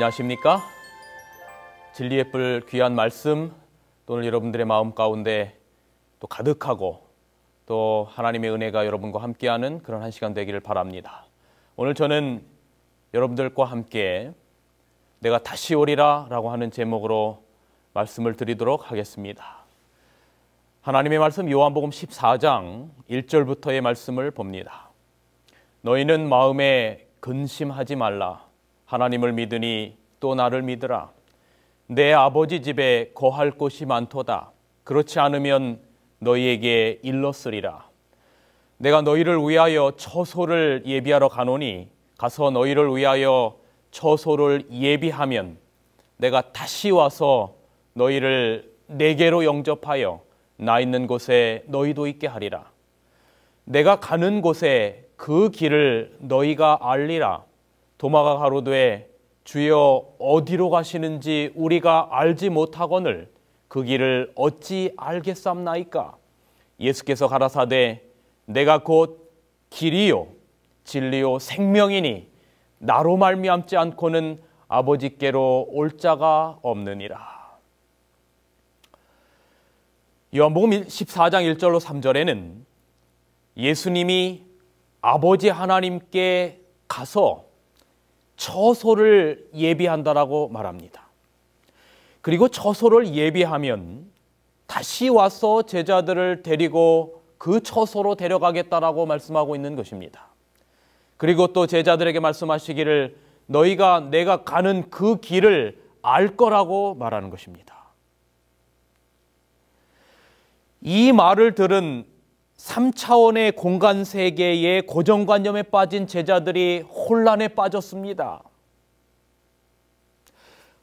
안녕하십니까? 진리의 뿔 귀한 말씀, 또 오늘 여러분들의 마음 가운데 또 가득하고 또 하나님의 은혜가 여러분과 함께하는 그런 한 시간 되기를 바랍니다. 오늘 저는 여러분들과 함께 내가 다시 오리라 라고 하는 제목으로 말씀을 드리도록 하겠습니다. 하나님의 말씀 요한복음 14장 1절부터의 말씀을 봅니다. 너희는 마음에 근심하지 말라. 하나님을 믿으니 또 나를 믿으라. 내 아버지 집에 거할 곳이 많도다. 그렇지 않으면 너희에게 일렀으리라. 내가 너희를 위하여 처소를 예비하러 가노니 가서 너희를 위하여 처소를 예비하면 내가 다시 와서 너희를 내게로 영접하여 나 있는 곳에 너희도 있게 하리라. 내가 가는 곳에 그 길을 너희가 알리라. 도마가 가로되 주여 어디로 가시는지 우리가 알지 못하거늘 그 길을 어찌 알겠삼나이까? 예수께서 가라사대 내가 곧 길이요 진리요 생명이니 나로 말미암지 않고는 아버지께로 올 자가 없느니라. 요한복음 14장 1절로 3절에는 예수님이 아버지 하나님께 가서 처소를 예비한다라고 말합니다. 그리고 처소를 예비하면 다시 와서 제자들을 데리고 그 처소로 데려가겠다라고 말씀하고 있는 것입니다. 그리고 또 제자들에게 말씀하시기를 너희가 내가 가는 그 길을 알 거라고 말하는 것입니다. 이 말을 들은 3차원의 공간 세계의 고정관념에 빠진 제자들이 혼란에 빠졌습니다.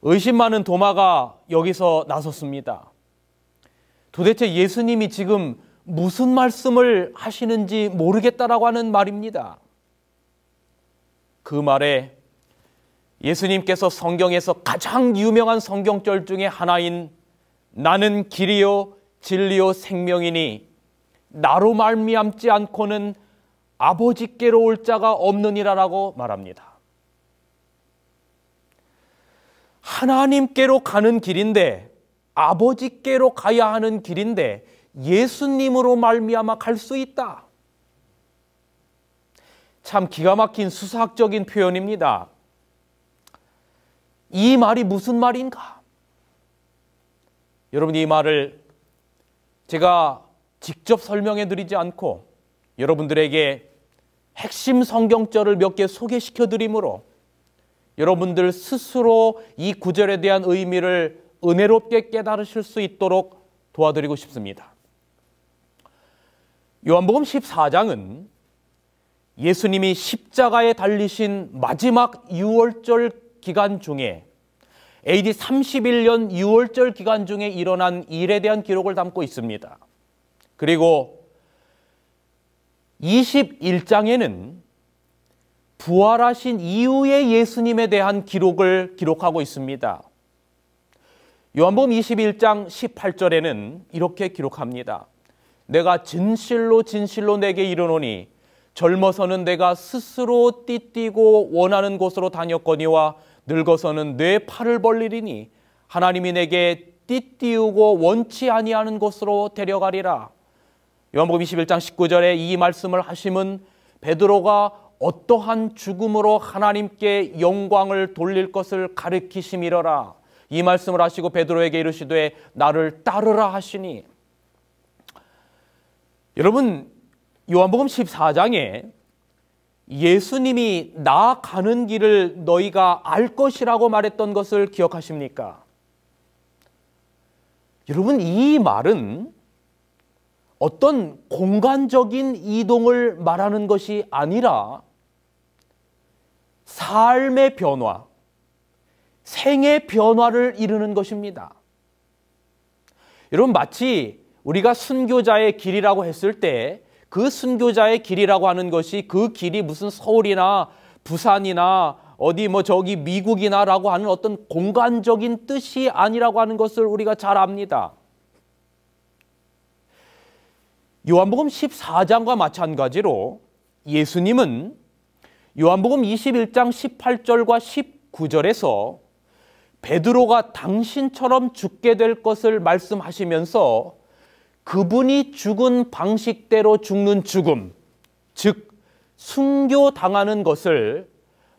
의심 많은 도마가 여기서 나섰습니다. 도대체 예수님이 지금 무슨 말씀을 하시는지 모르겠다라고 하는 말입니다. 그 말에 예수님께서 성경에서 가장 유명한 성경절 중에 하나인 나는 길이요 진리요 생명이니 나로 말미암지 않고는 아버지께로 올 자가 없느니라라고 말합니다. 하나님께로 가는 길인데 아버지께로 가야 하는 길인데 예수님으로 말미암아 갈 수 있다. 참 기가 막힌 수사학적인 표현입니다. 이 말이 무슨 말인가? 여러분 이 말을 제가 직접 설명해 드리지 않고 여러분들에게 핵심 성경절을 몇 개 소개시켜 드림으로 여러분들 스스로 이 구절에 대한 의미를 은혜롭게 깨달으실 수 있도록 도와드리고 싶습니다. 요한복음 14장은 예수님이 십자가에 달리신 마지막 유월절 기간 중에 AD 31년 유월절 기간 중에 일어난 일에 대한 기록을 담고 있습니다. 그리고 21장에는 부활하신 이후의 예수님에 대한 기록을 기록하고 있습니다. 요한복음 21장 18절에는 이렇게 기록합니다. 내가 진실로 진실로 내게 이르노니 젊어서는 내가 스스로 띠뛰고 원하는 곳으로 다녔거니와 늙어서는 내 팔을 벌리리니 하나님이 내게 띠띠우고 원치 아니하는 곳으로 데려가리라. 요한복음 21장 19절에 이 말씀을 하심은 베드로가 어떠한 죽음으로 하나님께 영광을 돌릴 것을 가르치심이러라. 이 말씀을 하시고 베드로에게 이르시되 나를 따르라 하시니. 여러분 요한복음 14장에 예수님이 나 가는 길을 너희가 알 것이라고 말했던 것을 기억하십니까? 여러분 이 말은 어떤 공간적인 이동을 말하는 것이 아니라 삶의 변화, 생의 변화를 이루는 것입니다. 여러분 마치 우리가 순교자의 길이라고 했을 때 그 순교자의 길이라고 하는 것이 그 길이 무슨 서울이나 부산이나 어디 저기 미국이나라고 하는 어떤 공간적인 뜻이 아니라고 하는 것을 우리가 잘 압니다. 요한복음 14장과 마찬가지로 예수님은 요한복음 21장 18절과 19절에서 베드로가 당신처럼 죽게 될 것을 말씀하시면서 그분이 죽은 방식대로 죽는 죽음, 즉 순교당하는 것을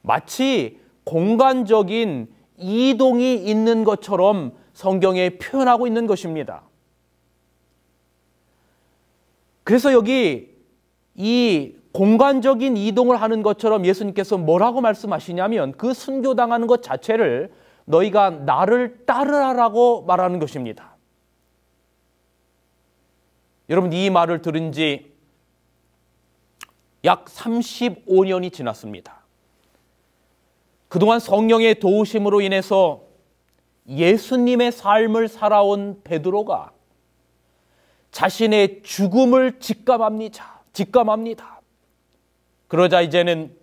마치 공간적인 이동이 있는 것처럼 성경에 표현하고 있는 것입니다. 그래서 여기 이 공간적인 이동을 하는 것처럼 예수님께서 뭐라고 말씀하시냐면 그 순교당하는 것 자체를 너희가 나를 따르라라고 말하는 것입니다. 여러분, 이 말을 들은 지 약 35년이 지났습니다. 그동안 성령의 도우심으로 인해서 예수님의 삶을 살아온 베드로가 자신의 죽음을 직감합니다. 그러자 이제는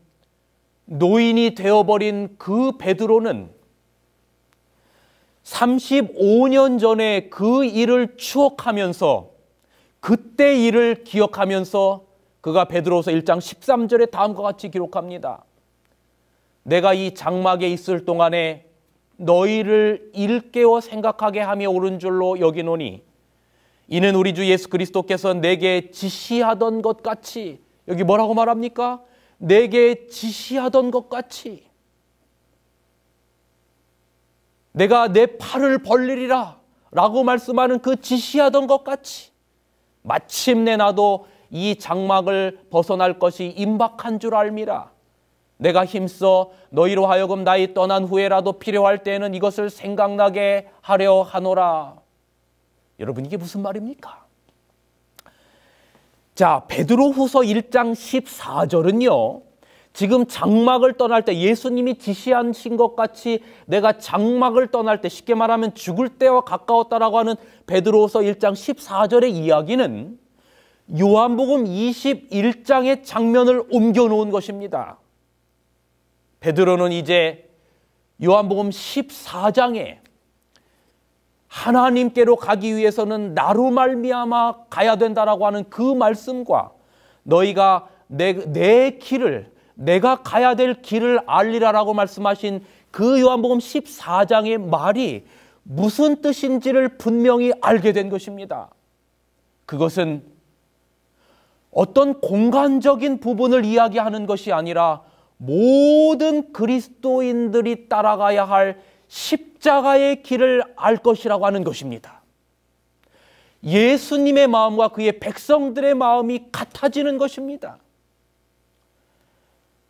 노인이 되어버린 그 베드로는 35년 전에 그 일을 추억하면서 그때 일을 기억하면서 그가 베드로서 1장 13절에 다음과 같이 기록합니다. 내가 이 장막에 있을 동안에 너희를 일깨워 생각하게 하며 옳은 줄로 여기노니 이는 우리 주 예수 그리스도께서 내게 지시하던 것 같이, 여기 뭐라고 말합니까? 내게 지시하던 것 같이 내가 내 팔을 벌리리라 라고 말씀하는 그 지시하던 것 같이 마침내 나도 이 장막을 벗어날 것이 임박한 줄 알미라. 내가 힘써 너희로 하여금 나의 떠난 후에라도 필요할 때에는 이것을 생각나게 하려 하노라. 여러분, 이게 무슨 말입니까? 자, 베드로후서 1장 14절은요 지금 장막을 떠날 때 예수님이 지시하신 것 같이 내가 장막을 떠날 때, 쉽게 말하면 죽을 때와 가까웠다라고 하는 베드로후서 1장 14절의 이야기는 요한복음 21장의 장면을 옮겨놓은 것입니다. 베드로는 이제 요한복음 14장에 하나님께로 가기 위해서는 나로 말미암아 가야 된다라고 하는 그 말씀과 너희가 내 길을, 내가 가야 될 길을 알리라라고 말씀하신 그 요한복음 14장의 말이 무슨 뜻인지를 분명히 알게 된 것입니다. 그것은 어떤 공간적인 부분을 이야기하는 것이 아니라 모든 그리스도인들이 따라가야 할 십자가의 길을 알 것이라고 하는 것입니다. 예수님의 마음과 그의 백성들의 마음이 같아지는 것입니다.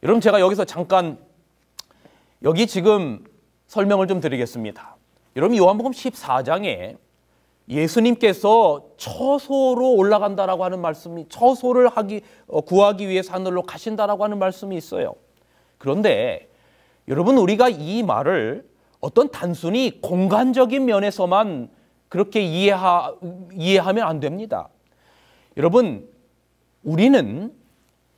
여러분, 제가 여기서 잠깐 여기 지금 설명을 좀 드리겠습니다. 여러분, 요한복음 14장에 예수님께서 처소로 올라간다라고 하는 말씀이, 처소를 구하기 위해서 하늘로 가신다라고 하는 말씀이 있어요. 그런데 여러분, 우리가 이 말을 어떤 단순히 공간적인 면에서만 그렇게 이해하면 안 됩니다. 여러분, 우리는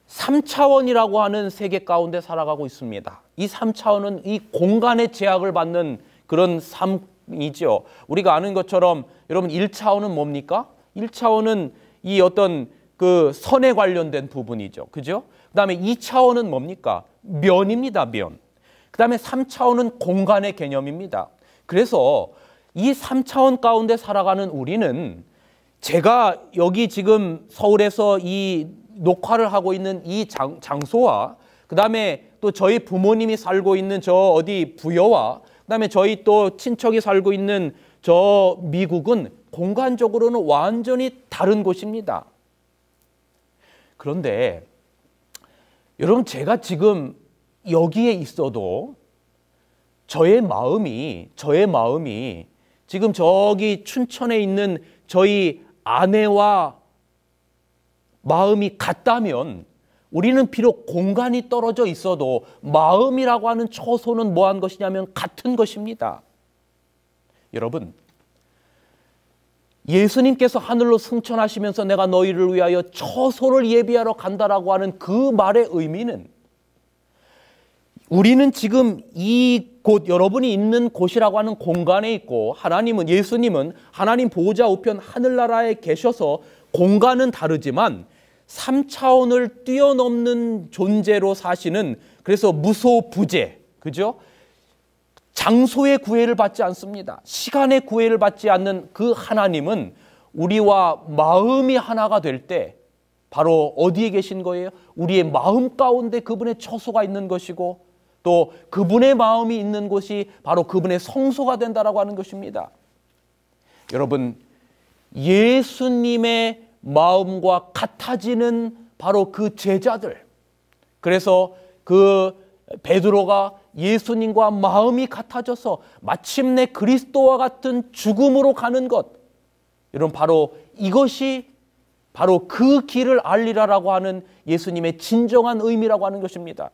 3차원이라고 하는 세계 가운데 살아가고 있습니다. 이 3차원은 이 공간의 제약을 받는 그런 삶이죠. 우리가 아는 것처럼 여러분 1차원은 뭡니까? 1차원은 이 어떤 그 선에 관련된 부분이죠. 그죠? 그 다음에 2차원은 뭡니까? 면입니다. 면. 그 다음에 3차원은 공간의 개념입니다. 그래서 이 3차원 가운데 살아가는 우리는, 제가 여기 지금 서울에서 이 녹화를 하고 있는 이 장소와 그 다음에 또 저희 부모님이 살고 있는 저 어디 부여와 그 다음에 저희 또 친척이 살고 있는 저 미국은 공간적으로는 완전히 다른 곳입니다. 그런데 여러분, 제가 지금 여기에 있어도 저의 마음이 지금 저기 춘천에 있는 저희 아내와 마음이 같다면 우리는 비록 공간이 떨어져 있어도 마음이라고 하는 처소는 뭐한 것이냐면 같은 것입니다. 여러분, 예수님께서 하늘로 승천하시면서 내가 너희를 위하여 처소를 예비하러 간다라고 하는 그 말의 의미는, 우리는 지금 이곳, 여러분이 있는 곳이라고 하는 공간에 있고, 하나님은, 예수님은 하나님 보좌 우편 하늘나라에 계셔서 공간은 다르지만 3차원을 뛰어넘는 존재로 사시는, 그래서 무소부재, 그죠? 장소의 구애를 받지 않습니다. 시간의 구애를 받지 않는 그 하나님은 우리와 마음이 하나가 될 때 바로 어디에 계신 거예요? 우리의 마음 가운데 그분의 처소가 있는 것이고 또 그분의 마음이 있는 곳이 바로 그분의 성소가 된다라고 하는 것입니다. 여러분, 예수님의 마음과 같아지는 바로 그 제자들, 그래서 그 베드로가 예수님과 마음이 같아져서 마침내 그리스도와 같은 죽음으로 가는 것, 여러분 바로 이것이 바로 그 길을 알리라라고 하는 예수님의 진정한 의미라고 하는 것입니다.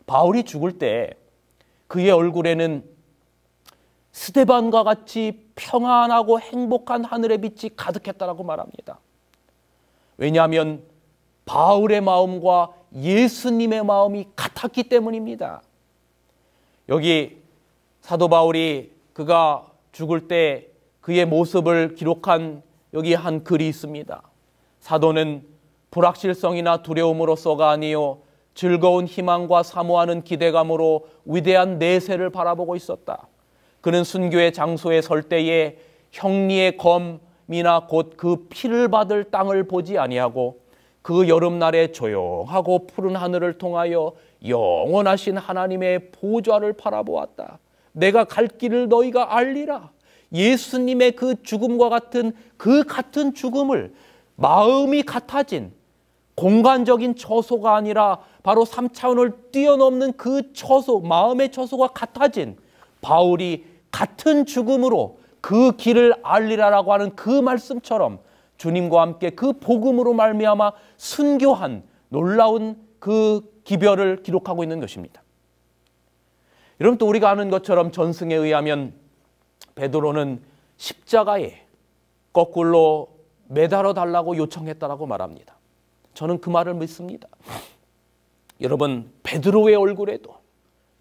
바울이 죽을 때 그의 얼굴에는 스데반과 같이 평안하고 행복한 하늘의 빛이 가득했다라고 말합니다. 왜냐하면 바울의 마음과 예수님의 마음이 같았기 때문입니다. 여기 사도 바울이 그가 죽을 때 그의 모습을 기록한 여기 한 글이 있습니다. 사도는 불확실성이나 두려움으로서가 아니요 즐거운 희망과 사모하는 기대감으로 위대한 내세를 바라보고 있었다. 그는 순교의 장소에 설 때에 형리의 검이나 곧 그 피를 받을 땅을 보지 아니하고 그 여름날에 조용하고 푸른 하늘을 통하여 영원하신 하나님의 보좌를 바라보았다. 내가 갈 길을 너희가 알리라. 예수님의 그 죽음과 같은 그 같은 죽음을 마음이 같아진 공간적인 처소가 아니라 바로 3차원을 뛰어넘는 그 처소, 마음의 처소가 같아진 바울이 같은 죽음으로 그 길을 알리라라고 하는 그 말씀처럼 주님과 함께 그 복음으로 말미암아 순교한 놀라운 그 기별을 기록하고 있는 것입니다. 여러분, 또 우리가 아는 것처럼 전승에 의하면 베드로는 십자가에 거꾸로 매달아 달라고 요청했다라고 말합니다. 저는 그 말을 믿습니다. 여러분, 베드로의 얼굴에도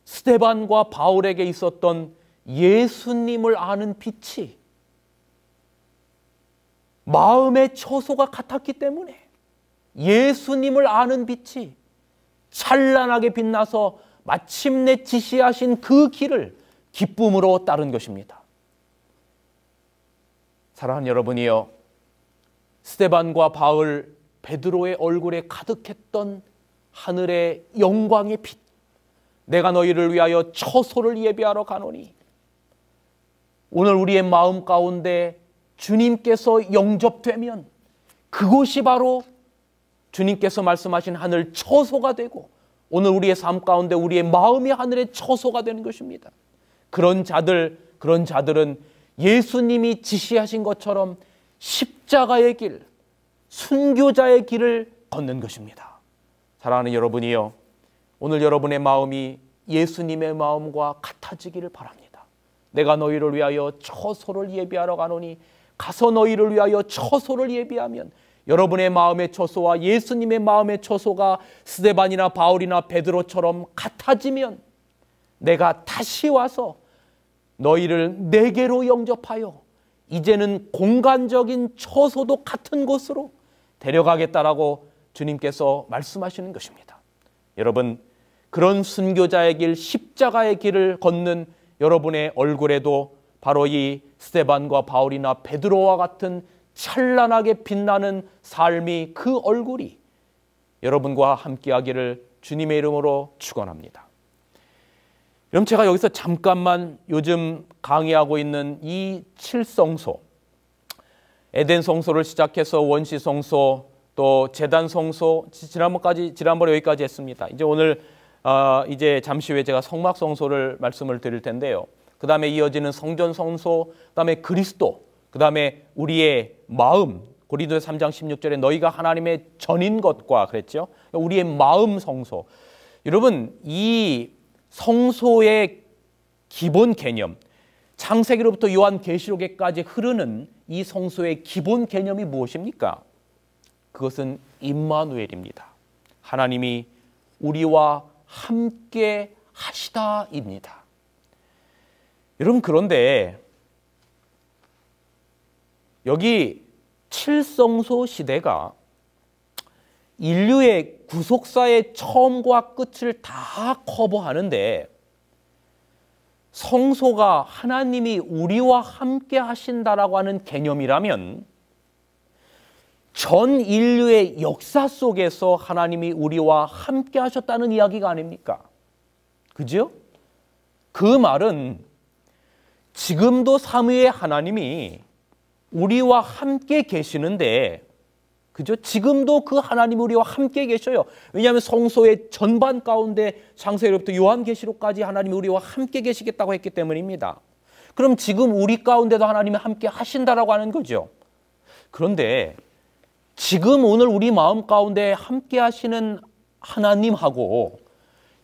스데반과 바울에게 있었던 예수님을 아는 빛이 마음의 처소가 같았기 때문에 예수님을 아는 빛이 찬란하게 빛나서 마침내 지시하신 그 길을 기쁨으로 따른 것입니다. 사랑하는 여러분이여, 스데반과 바울, 베드로의 얼굴에 가득했던 하늘의 영광의 빛, 내가 너희를 위하여 처소를 예비하러 가노니, 오늘 우리의 마음 가운데 주님께서 영접되면 그곳이 바로 주님께서 말씀하신 하늘 처소가 되고 오늘 우리의 삶 가운데 우리의 마음이 하늘의 처소가 되는 것입니다. 그런 자들은 예수님이 지시하신 것처럼 십자가의 길, 순교자의 길을 걷는 것입니다. 사랑하는 여러분이요, 오늘 여러분의 마음이 예수님의 마음과 같아지기를 바랍니다. 내가 너희를 위하여 처소를 예비하러 가노니, 가서 너희를 위하여 처소를 예비하면 여러분의 마음의 처소와 예수님의 마음의 처소가 스데반이나 바울이나 베드로처럼 같아지면 내가 다시 와서 너희를 내게로 영접하여 이제는 공간적인 처소도 같은 곳으로 데려가겠다라고 주님께서 말씀하시는 것입니다. 여러분, 그런 순교자의 길, 십자가의 길을 걷는 여러분의 얼굴에도 바로 이 스데반과 바울이나 베드로와 같은 찬란하게 빛나는 삶이, 그 얼굴이 여러분과 함께하기를 주님의 이름으로 축원합니다. 그럼 제가 여기서 잠깐만 요즘 강의하고 있는 이 7성소, 에덴 성소를 시작해서 원시 성소, 또 제단 성소, 지난번에 여기까지 했습니다. 이제 오늘 이제 잠시 후에 제가 성막 성소를 말씀을 드릴 텐데요. 그 다음에 이어지는 성전 성소, 그 다음에 그리스도, 그 다음에 우리의 마음, 고린도서 3장 16절에 너희가 하나님의 전인 것과 그랬죠. 우리의 마음 성소. 여러분, 이 성소의 기본 개념, 창세기로부터 요한계시록에까지 흐르는 이 성소의 기본 개념이 무엇입니까? 그것은 임마누엘입니다. 하나님이 우리와 함께 하시다입니다. 여러분, 그런데 여기 7성소 시대가 인류의 구속사의 처음과 끝을 다 커버하는데 성소가 하나님이 우리와 함께 하신다라고 하는 개념이라면 전 인류의 역사 속에서 하나님이 우리와 함께 하셨다는 이야기가 아닙니까? 그죠? 그 말은 지금도 삼위의 하나님이 우리와 함께 계시는데, 그죠? 지금도 그 하나님이 우리와 함께 계셔요. 왜냐하면 성소의 전반 가운데 창세기로부터 요한계시록까지 하나님이 우리와 함께 계시겠다고 했기 때문입니다. 그럼 지금 우리 가운데도 하나님이 함께 하신다라고 하는 거죠. 그런데 지금 오늘 우리 마음 가운데 함께 하시는 하나님하고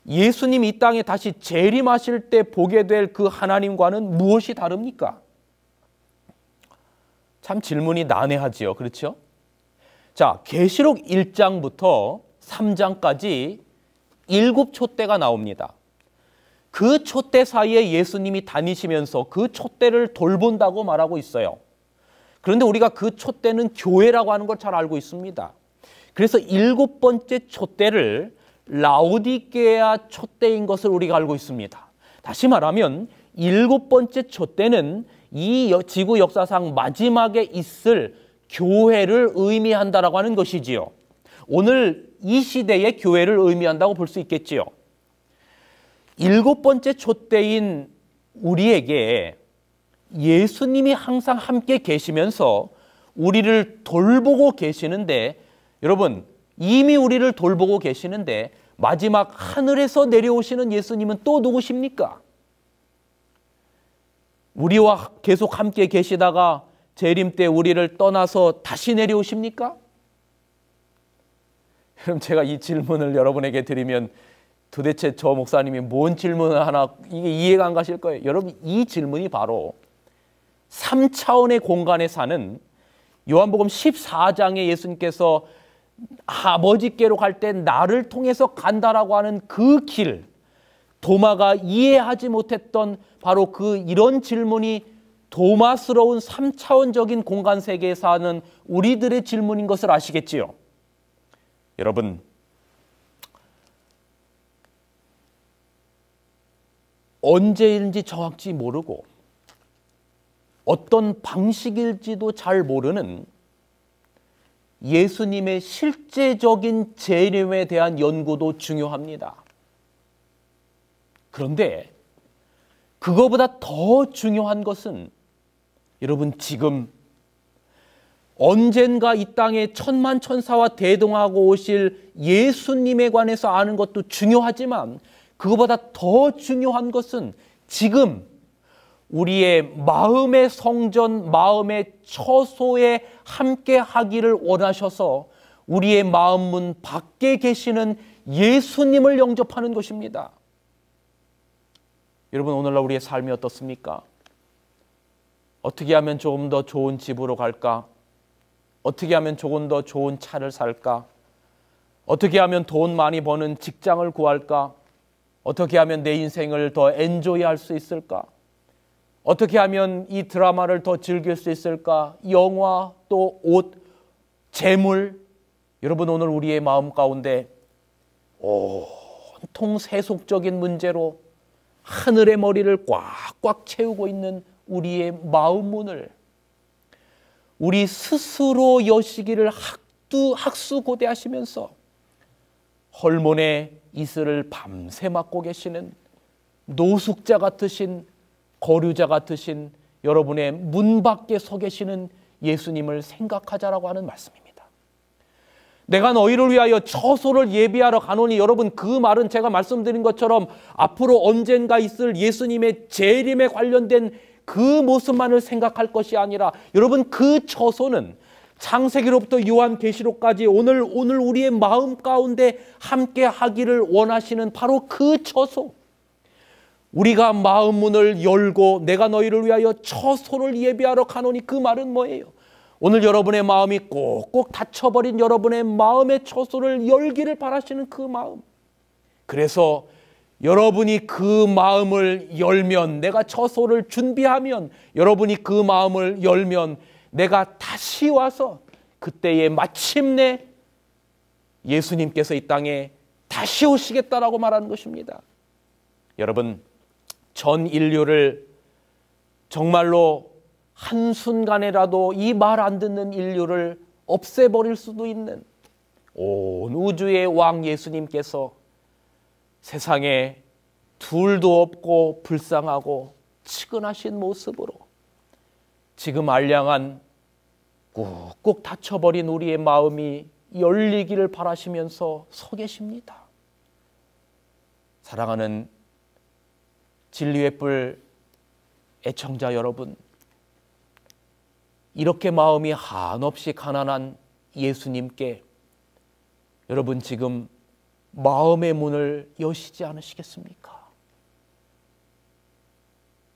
예수님이 이 땅에 다시 재림하실 때 보게 될 그 하나님과는 무엇이 다릅니까? 참 질문이 난해하지요. 그렇죠? 자, 계시록 1장부터 3장까지 7촛대가 나옵니다. 그 촛대 사이에 예수님이 다니시면서 그 촛대를 돌본다고 말하고 있어요. 그런데 우리가 그 촛대는 교회라고 하는 걸 잘 알고 있습니다. 그래서 7번째 촛대를 라오디게아 촛대인 것을 우리가 알고 있습니다. 다시 말하면 7번째 촛대는 이 지구 역사상 마지막에 있을 교회를 의미한다라고 하는 것이지요. 오늘 이 시대의 교회를 의미한다고 볼 수 있겠지요. 7번째 촛대인 우리에게 예수님이 항상 함께 계시면서 우리를 돌보고 계시는데, 여러분 이미 우리를 돌보고 계시는데 마지막 하늘에서 내려오시는 예수님은 또 누구십니까? 우리와 계속 함께 계시다가 재림 때 우리를 떠나서 다시 내려오십니까? 그럼 제가 이 질문을 여러분에게 드리면 도대체 저 목사님이 뭔 질문을 하나, 이게 이해가 안 가실 거예요. 여러분, 이 질문이 바로 3차원의 공간에 사는 요한복음 14장에 예수님께서 아버지께로 갈 때 나를 통해서 간다라고 하는 그 길, 도마가 이해하지 못했던 바로 그 이런 질문이 도마스러운 3차원적인 공간 세계에 사는 우리들의 질문인 것을 아시겠지요? 여러분, 언제인지 정확히 모르고 어떤 방식일지도 잘 모르는 예수님의 실제적인 재림에 대한 연구도 중요합니다. 그런데 그거보다 더 중요한 것은 여러분, 지금 언젠가 이 땅에 천만천사와 대동하고 오실 예수님에 관해서 아는 것도 중요하지만 그거보다 더 중요한 것은 지금 우리의 마음의 성전, 마음의 처소에 함께 하기를 원하셔서 우리의 마음 문 밖에 계시는 예수님을 영접하는 것입니다. 여러분, 오늘날 우리의 삶이 어떻습니까? 어떻게 하면 조금 더 좋은 집으로 갈까? 어떻게 하면 조금 더 좋은 차를 살까? 어떻게 하면 돈 많이 버는 직장을 구할까? 어떻게 하면 내 인생을 더 엔조이할 수 있을까? 어떻게 하면 이 드라마를 더 즐길 수 있을까? 영화, 또 옷, 재물. 여러분, 오늘 우리의 마음 가운데 온통 세속적인 문제로 하늘의 머리를 꽉꽉 채우고 있는 우리의 마음 문을 우리 스스로 여시기를 학수고대하시면서 헐몬의 이슬을 밤새 맞고 계시는 노숙자 같으신, 거류자 같으신 여러분의 문 밖에 서 계시는 예수님을 생각하자라고 하는 말씀입니다. 내가 너희를 위하여 처소를 예비하러 가노니, 여러분, 그 말은 제가 말씀드린 것처럼 앞으로 언젠가 있을 예수님의 재림에 관련된 그 모습만을 생각할 것이 아니라, 여러분, 그 처소는 창세기로부터 요한계시록까지 오늘 우리의 마음 가운데 함께 하기를 원하시는 바로 그 처소, 우리가 마음 문을 열고 내가 너희를 위하여 처소를 예비하러 가노니, 그 말은 뭐예요? 오늘 여러분의 마음이 꼭꼭 닫혀버린 여러분의 마음의 처소를 열기를 바라시는 그 마음. 그래서 여러분이 그 마음을 열면, 내가 처소를 준비하면, 여러분이 그 마음을 열면 내가 다시 와서 그때에 마침내 예수님께서 이 땅에 다시 오시겠다라고 말하는 것입니다. 여러분, 전 인류를 정말로 한순간에라도 이 말 안 듣는 인류를 없애버릴 수도 있는 온 우주의 왕 예수님께서 세상에 둘도 없고 불쌍하고 측은하신 모습으로 지금 알량한 꾹꾹 닫혀버린 우리의 마음이 열리기를 바라시면서 서 계십니다. 사랑하는 진리의 뿔 애청자 여러분, 이렇게 마음이 한없이 가난한 예수님께 여러분 지금 마음의 문을 여시지 않으시겠습니까?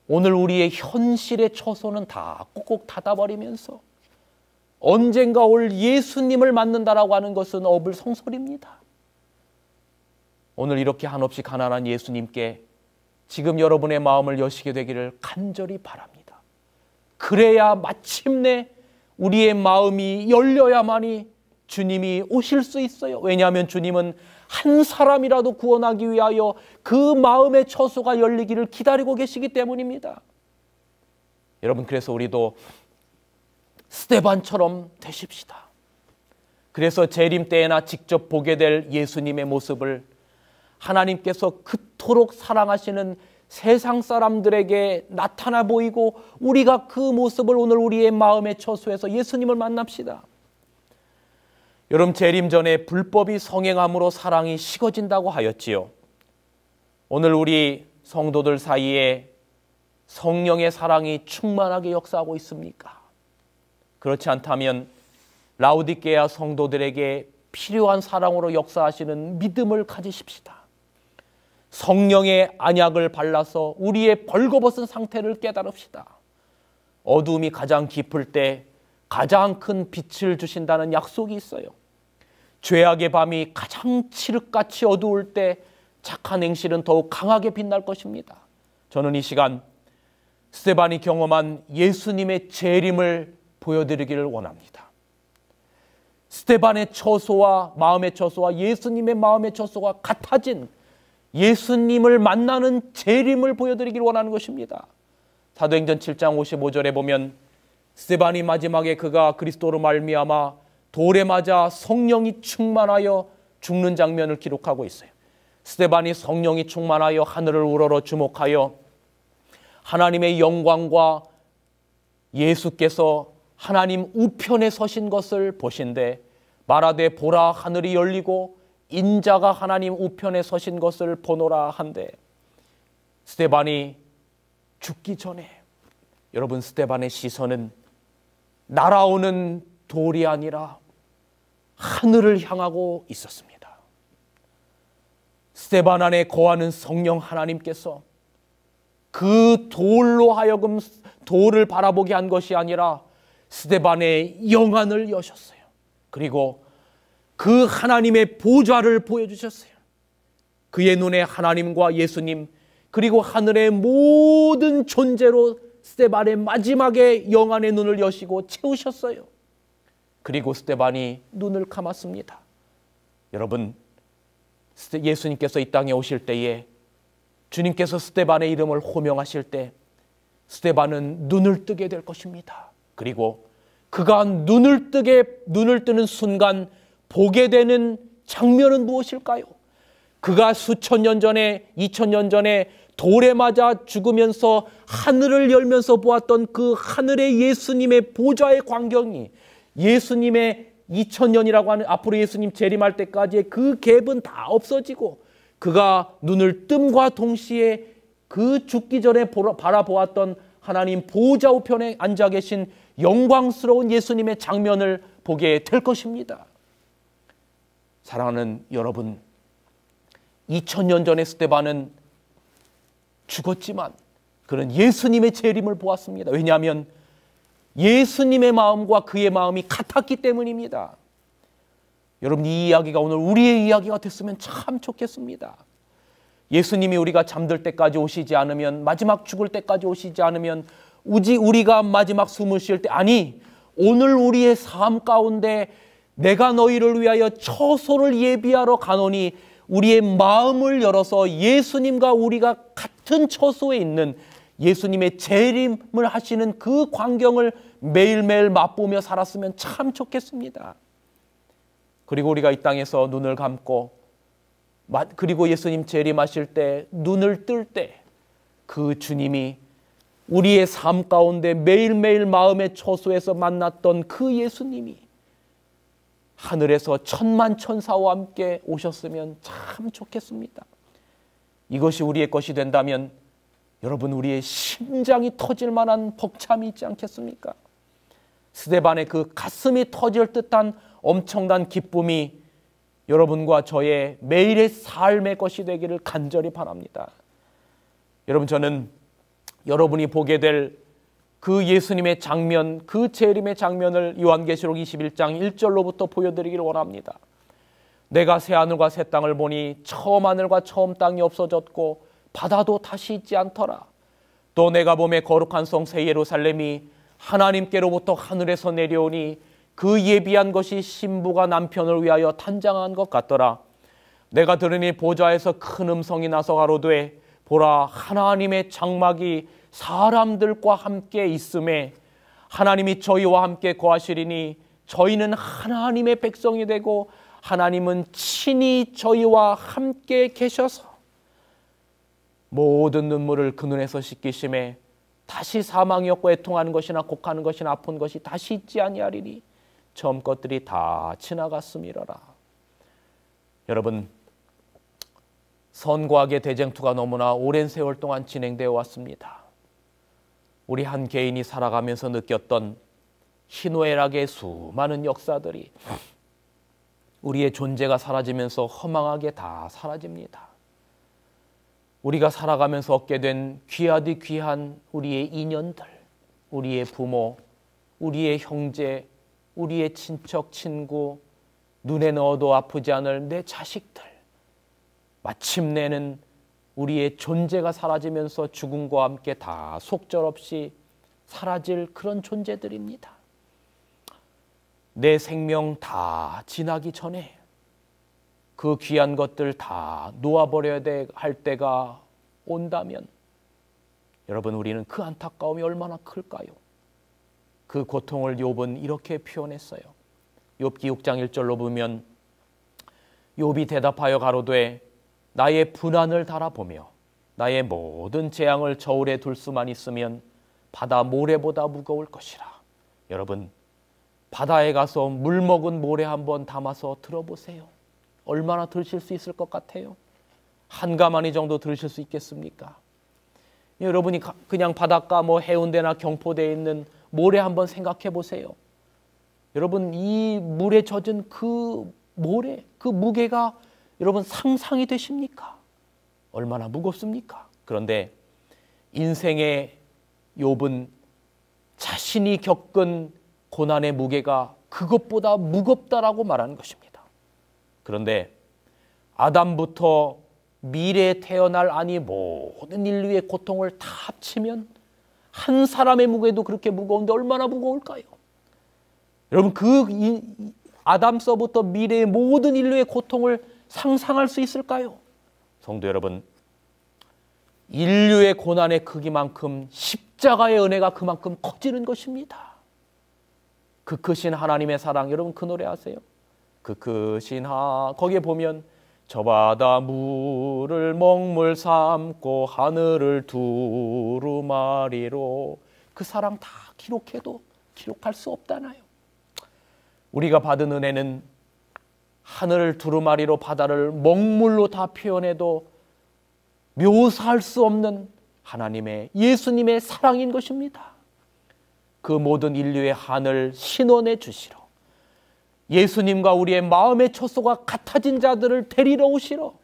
오늘 우리의 현실의 처소는 다 꾹꾹 닫아버리면서 언젠가 올 예수님을 만난다라고 하는 것은 어불성설입니다. 오늘 이렇게 한없이 가난한 예수님께 지금 여러분의 마음을 여시게 되기를 간절히 바랍니다. 그래야 마침내 우리의 마음이 열려야만이 주님이 오실 수 있어요. 왜냐하면 주님은 한 사람이라도 구원하기 위하여 그 마음의 처소가 열리기를 기다리고 계시기 때문입니다. 여러분, 그래서 우리도 스데반처럼 되십시다. 그래서 재림 때에나 직접 보게 될 예수님의 모습을 하나님께서 그토록 사랑하시는 세상 사람들에게 나타나 보이고 우리가 그 모습을 오늘 우리의 마음의 처소에서 예수님을 만납시다. 여러분, 재림 전에 불법이 성행함으로 사랑이 식어진다고 하였지요. 오늘 우리 성도들 사이에 성령의 사랑이 충만하게 역사하고 있습니까? 그렇지 않다면 라우디게아 성도들에게 필요한 사랑으로 역사하시는 믿음을 가지십시다. 성령의 안약을 발라서 우리의 벌거벗은 상태를 깨달읍시다. 어두움이 가장 깊을 때 가장 큰 빛을 주신다는 약속이 있어요. 죄악의 밤이 가장 칠흑같이 어두울 때 착한 행실은 더욱 강하게 빛날 것입니다. 저는 이 시간 스데반이 경험한 예수님의 재림을 보여드리기를 원합니다. 스데반의 처소와 마음의 처소와 예수님의 마음의 처소가 같아진 예수님을 만나는 재림을 보여드리기를 원하는 것입니다. 사도행전 7장 55절에 보면 스데반이 마지막에 그가 그리스도로 말미암아 돌에 맞아 성령이 충만하여 죽는 장면을 기록하고 있어요. 스데반이 성령이 충만하여 하늘을 우러러 주목하여 하나님의 영광과 예수께서 하나님 우편에 서신 것을 보신데 말하되 보라 하늘이 열리고 인자가 하나님 우편에 서신 것을 보노라 한데, 스데반이 죽기 전에 여러분 스데반의 시선은 날아오는 돌이 아니라 하늘을 향하고 있었습니다. 스데반 안에 거하는 성령 하나님께서 그 돌로 하여금 돌을 바라보게 한 것이 아니라 스데반의 영안을 여셨어요. 그리고 그 하나님의 보좌를 보여주셨어요. 그의 눈에 하나님과 예수님 그리고 하늘의 모든 존재로 스데반의 마지막에 영안의 눈을 여시고 채우셨어요. 그리고 스데반이 눈을 감았습니다. 여러분, 예수님께서 이 땅에 오실 때에 주님께서 스데반의 이름을 호명하실 때 스데반은 눈을 뜨게 될 것입니다. 그리고 그가 눈을 뜨는 순간 보게 되는 장면은 무엇일까요? 그가 수천 년 전에 2000년 전에 돌에 맞아 죽으면서 하늘을 열면서 보았던 그 하늘의 예수님의 보좌의 광경이 예수님의 2000년이라고 하는 앞으로 예수님 재림할 때까지의 그 갭은 다 없어지고 그가 눈을 뜸과 동시에 그 죽기 전에 바라보았던 하나님 보좌 우편에 앉아 계신 영광스러운 예수님의 장면을 보게 될 것입니다. 사랑하는 여러분, 2000년 전의 스데반은 죽었지만 그는 예수님의 재림을 보았습니다. 왜냐하면 예수님의 마음과 그의 마음이 같았기 때문입니다. 여러분, 이 이야기가 오늘 우리의 이야기가 됐으면 참 좋겠습니다. 예수님이 우리가 잠들 때까지 오시지 않으면, 마지막 죽을 때까지 오시지 않으면, 우리가 마지막 숨을 쉴 때, 아니 오늘 우리의 삶 가운데 내가 너희를 위하여 처소를 예비하러 가노니 우리의 마음을 열어서 예수님과 우리가 같은 같은 처소에 있는 예수님의 재림을 하시는 그 광경을 매일매일 맛보며 살았으면 참 좋겠습니다. 그리고 우리가 이 땅에서 눈을 감고 그리고 예수님 재림하실 때 눈을 뜰 때 그 주님이 우리의 삶 가운데 매일매일 마음의 처소에서 만났던 그 예수님이 하늘에서 천만 천사와 함께 오셨으면 참 좋겠습니다. 이것이 우리의 것이 된다면 여러분, 우리의 심장이 터질 만한 벅참이 있지 않겠습니까? 스데반의 그 가슴이 터질 듯한 엄청난 기쁨이 여러분과 저의 매일의 삶의 것이 되기를 간절히 바랍니다. 여러분, 저는 여러분이 보게 될 그 예수님의 장면, 그 재림의 장면을 요한계시록 21장 1절로부터 보여드리기를 원합니다. 내가 새 하늘과 새 땅을 보니 처음 하늘과 처음 땅이 없어졌고 바다도 다시 있지 않더라. 또 내가 보매 거룩한 성 새 예루살렘이 하나님께로부터 하늘에서 내려오니 그 예비한 것이 신부가 남편을 위하여 탄장한 것 같더라. 내가 들으니 보좌에서 큰 음성이 나서 가로되 보라, 하나님의 장막이 사람들과 함께 있음에 하나님이 저희와 함께 거하시리니 저희는 하나님의 백성이 되고 하나님은 친히 저희와 함께 계셔서 모든 눈물을 그 눈에서 씻기심에 다시 사망이 없고 애통하는 것이나 곡하는 것이나 아픈 것이 다시 있지 아니하리니 처음 것들이 다 지나갔음이러라. 여러분, 선과 악의 대쟁투가 너무나 오랜 세월 동안 진행되어 왔습니다. 우리 한 개인이 살아가면서 느꼈던 희노애락의 수많은 역사들이 우리의 존재가 사라지면서 허망하게 다 사라집니다. 우리가 살아가면서 얻게 된 귀하디 귀한 우리의 인연들, 우리의 부모, 우리의 형제, 우리의 친척, 친구, 눈에 넣어도 아프지 않을 내 자식들, 마침내는 우리의 존재가 사라지면서 죽음과 함께 다 속절없이 사라질 그런 존재들입니다. 내 생명 다 지나기 전에 그 귀한 것들 다 놓아버려야 할 때가 온다면 여러분, 우리는 그 안타까움이 얼마나 클까요? 그 고통을 욥은 이렇게 표현했어요. 욥기 6장 1절로 보면 욥이 대답하여 가로되 나의 분한을 달아보며 나의 모든 재앙을 저울에 둘 수만 있으면 바다 모래보다 무거울 것이라. 여러분, 바다에 가서 물 먹은 모래 한번 담아서 들어보세요. 얼마나 들으실 수 있을 것 같아요? 한 가마니 정도 들으실 수 있겠습니까? 여러분이 그냥 바닷가 해운대나 경포대에 있는 모래 한번 생각해 보세요. 여러분, 이 물에 젖은 그 모래, 그 무게가 여러분 상상이 되십니까? 얼마나 무겁습니까? 그런데 인생의 욥은 자신이 겪은 고난의 무게가 그것보다 무겁다라고 말하는 것입니다. 그런데 아담부터 미래에 태어날 아니 모든 인류의 고통을 다 합치면 한 사람의 무게도 그렇게 무거운데 얼마나 무거울까요? 여러분, 아담서부터 미래의 모든 인류의 고통을 상상할 수 있을까요? 성도 여러분, 인류의 고난의 크기만큼 십자가의 은혜가 그만큼 커지는 것입니다. 그 크신 하나님의 사랑, 여러분 그 노래 아세요? 그 크신 거기에 보면 저 바다 물을 먹물 삼고 하늘을 두루마리로, 그 사랑 다 기록해도 기록할 수 없다나요? 우리가 받은 은혜는 하늘을 두루마리로 바다를 먹물로 다 표현해도 묘사할 수 없는 하나님의, 예수님의 사랑인 것입니다. 그 모든 인류의 한을 신원해 주시러 예수님과 우리의 마음의 처소가 같아진 자들을 데리러 오시러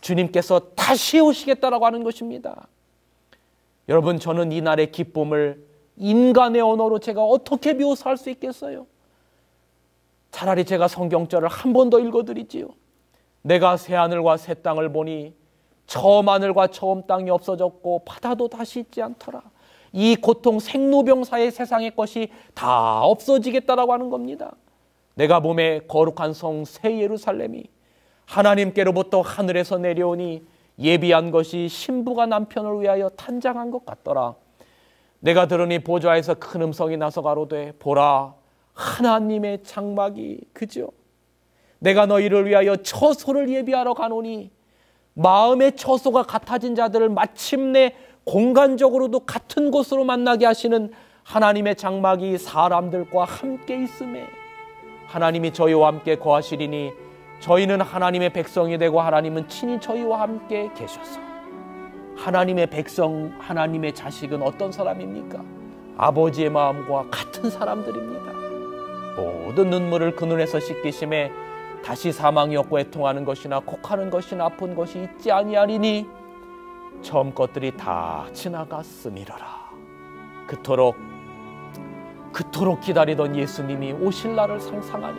주님께서 다시 오시겠다라고 하는 것입니다. 여러분, 저는 이 날의 기쁨을 인간의 언어로 제가 어떻게 묘사할 수 있겠어요? 차라리 제가 성경절을 한 번 더 읽어드리지요. 내가 새 하늘과 새 땅을 보니 처음 하늘과 처음 땅이 없어졌고 바다도 다시 있지 않더라. 이 고통 생로병사의 세상의 것이 다 없어지겠다라고 하는 겁니다. 내가 봄에 거룩한 성 새 예루살렘이 하나님께로부터 하늘에서 내려오니 예비한 것이 신부가 남편을 위하여 탄장한 것 같더라. 내가 들으니 보좌에서 큰 음성이 나서 가로되 보라 하나님의 장막이 그죠. 내가 너희를 위하여 처소를 예비하러 가노니 마음의 처소가 같아진 자들을 마침내 공간적으로도 같은 곳으로 만나게 하시는 하나님의 장막이 사람들과 함께 있음에 하나님이 저희와 함께 거하시리니 저희는 하나님의 백성이 되고 하나님은 친히 저희와 함께 계셔서. 하나님의 백성, 하나님의 자식은 어떤 사람입니까? 아버지의 마음과 같은 사람들입니다. 모든 눈물을 그 눈에서 씻기심에 다시 사망이 없고 애통하는 것이나 곡하는 것이나 아픈 것이 있지 아니하리니 처음 것들이 다 지나갔음이러라. 그토록 기다리던 예수님이 오실 날을 상상하니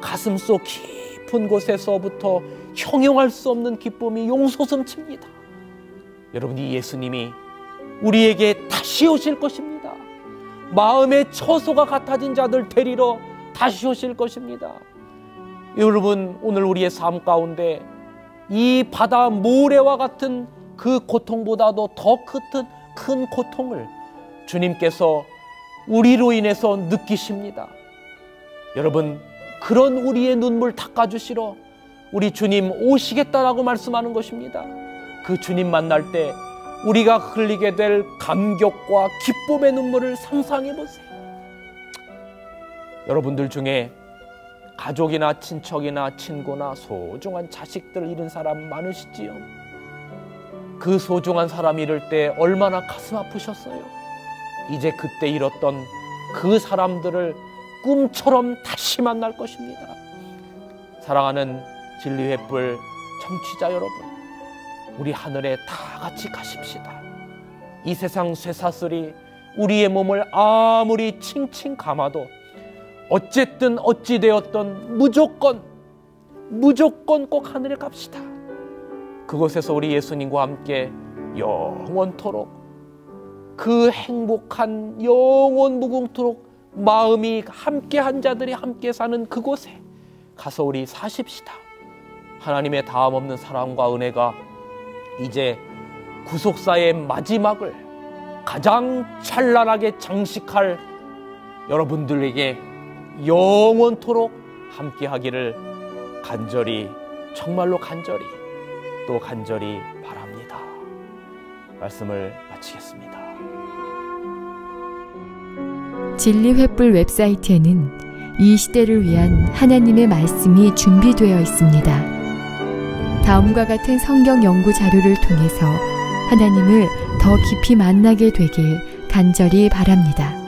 가슴속 깊은 곳에서부터 형용할 수 없는 기쁨이 용솟음칩니다. 여러분, 이 예수님이 우리에게 다시 오실 것입니다. 마음의 처소가 같아진 자들 데리러 다시 오실 것입니다. 여러분, 오늘 우리의 삶 가운데 이 바다 모래와 같은 그 고통보다도 더 큰 고통을 주님께서 우리로 인해서 느끼십니다. 여러분, 그런 우리의 눈물 닦아주시러 우리 주님 오시겠다라고 말씀하는 것입니다. 그 주님 만날 때 우리가 흘리게 될 감격과 기쁨의 눈물을 상상해 보세요. 여러분들 중에 가족이나 친척이나 친구나 소중한 자식들 잃은 사람 많으시지요? 그 소중한 사람 잃을 때 얼마나 가슴 아프셨어요? 이제 그때 잃었던 그 사람들을 꿈처럼 다시 만날 것입니다. 사랑하는 진리의 뿔 청취자 여러분, 우리 하늘에 다 같이 가십시다. 이 세상 쇠사슬이 우리의 몸을 아무리 칭칭 감아도 어쨌든 어찌 되었던 무조건 꼭 하늘에 갑시다. 그곳에서 우리 예수님과 함께 영원토록 그 행복한 영원 무궁토록 마음이 함께한 자들이 함께 사는 그곳에 가서 우리 사십시다. 하나님의 다음 없는 사랑과 은혜가 이제 구속사의 마지막을 가장 찬란하게 장식할 여러분들에게 영원토록 함께하기를 간절히, 정말로 간절히 또 간절히 바랍니다. 말씀을 마치겠습니다. 진리횃불 웹사이트에는 이 시대를 위한 하나님의 말씀이 준비되어 있습니다. 다음과 같은 성경 연구 자료를 통해서 하나님을 더 깊이 만나게 되길 간절히 바랍니다.